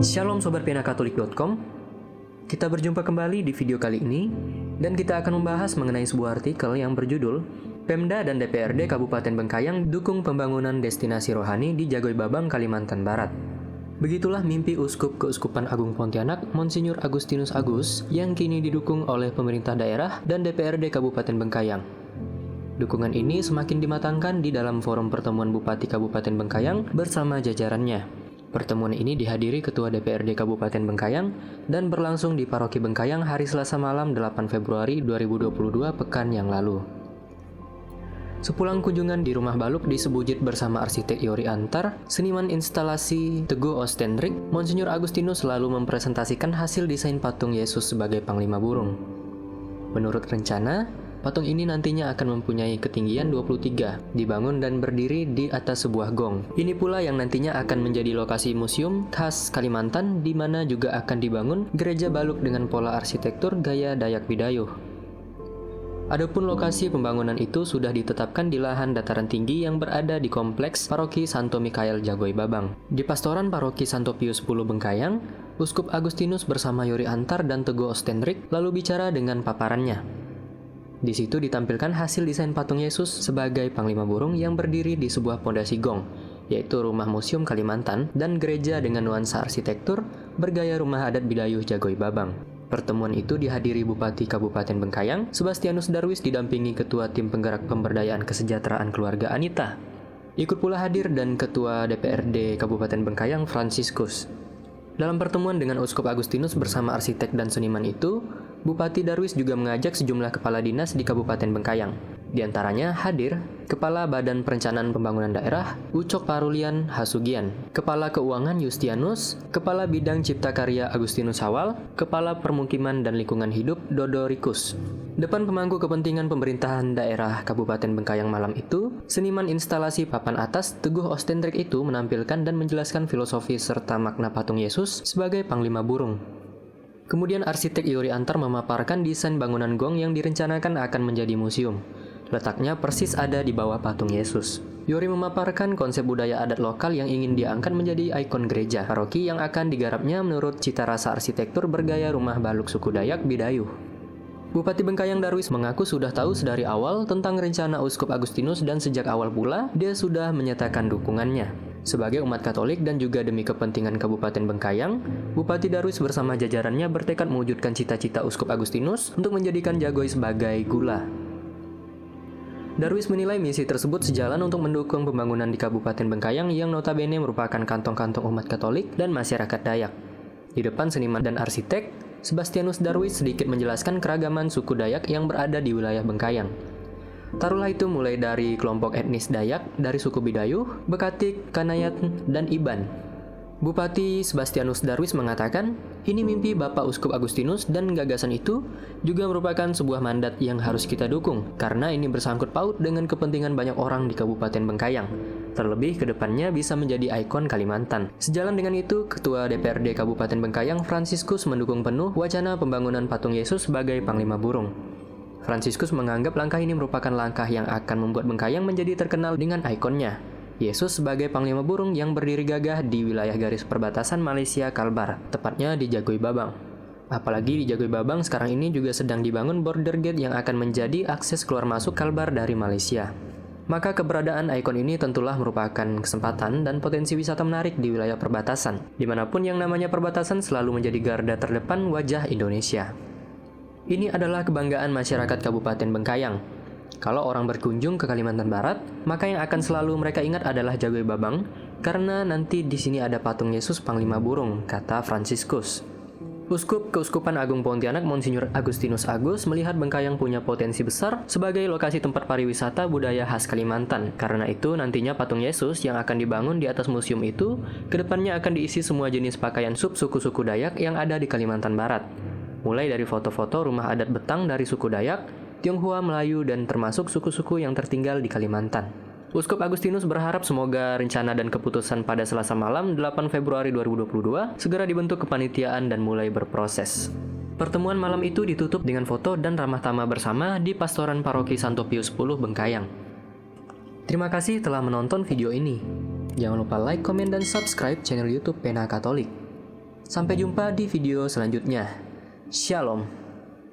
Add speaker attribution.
Speaker 1: Shalom Sobat Penakatolik.com. Kita berjumpa kembali di video kali ini, dan kita akan membahas mengenai sebuah artikel yang berjudul Pemda dan DPRD Kabupaten Bengkayang dukung pembangunan destinasi rohani di Jagoi-Babang, Kalimantan Barat. Begitulah mimpi Uskup Keuskupan Agung Pontianak, Monsinyur Agustinus Agus, yang kini didukung oleh pemerintah daerah dan DPRD Kabupaten Bengkayang. Dukungan ini semakin dimatangkan di dalam forum pertemuan Bupati Kabupaten Bengkayang bersama jajarannya. Pertemuan ini dihadiri Ketua DPRD Kabupaten Bengkayang dan berlangsung di Paroki Bengkayang hari Selasa malam 8 Februari 2022 pekan yang lalu. Sepulang kunjungan di Rumah Baluk di Sebujit bersama arsitek Yori Antar, seniman instalasi Teguh Ostendrik, Monsinyur Agustinus selalu mempresentasikan hasil desain patung Yesus sebagai Panglima Burung. Menurut rencana, patung ini nantinya akan mempunyai ketinggian 23, dibangun dan berdiri di atas sebuah gong. Ini pula yang nantinya akan menjadi lokasi museum khas Kalimantan, di mana juga akan dibangun gereja Baluk dengan pola arsitektur gaya Dayak Bidayuh. Adapun lokasi pembangunan itu sudah ditetapkan di lahan dataran tinggi yang berada di kompleks Paroki Santo Mikael Jagoi-Babang. Di Pastoran Paroki Santo Pius X Bengkayang, Uskup Agustinus bersama Yori Antar dan Teguh Ostendrik lalu bicara dengan paparannya. Di situ ditampilkan hasil desain patung Yesus sebagai Panglima Burung yang berdiri di sebuah pondasi gong, yaitu Rumah Museum Kalimantan dan gereja dengan nuansa arsitektur bergaya rumah adat Bidayuh Jagoi-Babang. Pertemuan itu dihadiri Bupati Kabupaten Bengkayang, Sebastianus Darwis didampingi Ketua Tim Penggerak Pemberdayaan Kesejahteraan Keluarga Anita. Ikut pula hadir dan Ketua DPRD Kabupaten Bengkayang Fransiskus. Dalam pertemuan dengan Uskup Agustinus bersama arsitek dan seniman itu, Bupati Darwis juga mengajak sejumlah kepala dinas di Kabupaten Bengkayang. Di antaranya hadir Kepala Badan Perencanaan Pembangunan Daerah, Ucok Parulian Hasugian, Kepala Keuangan Yustianus, Kepala Bidang Cipta Karya Agustinus Hawal, Kepala Permukiman dan Lingkungan Hidup Dodo Rikus. Depan pemangku kepentingan pemerintahan daerah Kabupaten Bengkayang malam itu, seniman instalasi papan atas Teguh Ostendrik itu menampilkan dan menjelaskan filosofi serta makna patung Yesus sebagai Panglima Burung. Kemudian arsitek Yori Antar memaparkan desain bangunan gong yang direncanakan akan menjadi museum. Letaknya persis ada di bawah patung Yesus. Yori memaparkan konsep budaya adat lokal yang ingin diangkat menjadi ikon gereja paroki yang akan digarapnya menurut cita rasa arsitektur bergaya rumah Baluk suku Dayak Bidayuh. Bupati Bengkayang Darwis mengaku sudah tahu sedari awal tentang rencana Uskup Agustinus dan sejak awal pula dia sudah menyatakan dukungannya. Sebagai umat Katolik dan juga demi kepentingan Kabupaten Bengkayang, Bupati Darwis bersama jajarannya bertekad mewujudkan cita-cita Uskup Agustinus untuk menjadikan Jagoi sebagai gula. Darwis menilai misi tersebut sejalan untuk mendukung pembangunan di Kabupaten Bengkayang yang notabene merupakan kantong-kantong umat Katolik dan masyarakat Dayak. Di depan seniman dan arsitek, Sebastianus Darwis sedikit menjelaskan keragaman suku Dayak yang berada di wilayah Bengkayang. Taruhlah itu mulai dari kelompok etnis Dayak dari suku Bidayuh, Bekatik, Kanayat, dan Iban. Bupati Sebastianus Darwis mengatakan, ini mimpi Bapak Uskup Agustinus dan gagasan itu juga merupakan sebuah mandat yang harus kita dukung karena ini bersangkut paut dengan kepentingan banyak orang di Kabupaten Bengkayang. Terlebih ke depannya bisa menjadi ikon Kalimantan. Sejalan dengan itu, Ketua DPRD Kabupaten Bengkayang Fransiskus mendukung penuh wacana pembangunan patung Yesus sebagai Panglima Burung. Fransiskus menganggap langkah ini merupakan langkah yang akan membuat Bengkayang menjadi terkenal dengan ikonnya, Yesus sebagai Panglima Burung yang berdiri gagah di wilayah garis perbatasan Malaysia Kalbar, tepatnya di Jagoi-Babang. Apalagi di Jagoi-Babang sekarang ini juga sedang dibangun border gate yang akan menjadi akses keluar masuk Kalbar dari Malaysia. Maka keberadaan ikon ini tentulah merupakan kesempatan dan potensi wisata menarik di wilayah perbatasan. Dimanapun yang namanya perbatasan selalu menjadi garda terdepan wajah Indonesia. Ini adalah kebanggaan masyarakat Kabupaten Bengkayang. Kalau orang berkunjung ke Kalimantan Barat, maka yang akan selalu mereka ingat adalah Jagoi-Babang, karena nanti di sini ada patung Yesus Panglima Burung, kata Fransiskus. Uskup Keuskupan Agung Pontianak Monsinyur Agustinus Agus melihat Bengkayang punya potensi besar sebagai lokasi tempat pariwisata budaya khas Kalimantan. Karena itu nantinya patung Yesus yang akan dibangun di atas museum itu, kedepannya akan diisi semua jenis pakaian suku-suku Dayak yang ada di Kalimantan Barat. Mulai dari foto-foto rumah adat Betang dari suku Dayak, Tionghoa, Melayu, dan termasuk suku-suku yang tertinggal di Kalimantan. Uskup Agustinus berharap semoga rencana dan keputusan pada Selasa malam 8 Februari 2022 segera dibentuk kepanitiaan dan mulai berproses. Pertemuan malam itu ditutup dengan foto dan ramah tamah bersama di Pastoran Paroki Santo Pius X Bengkayang. Terima kasih telah menonton video ini. Jangan lupa like, komen, dan subscribe channel YouTube Pena Katolik. Sampai jumpa di video selanjutnya. Shalom.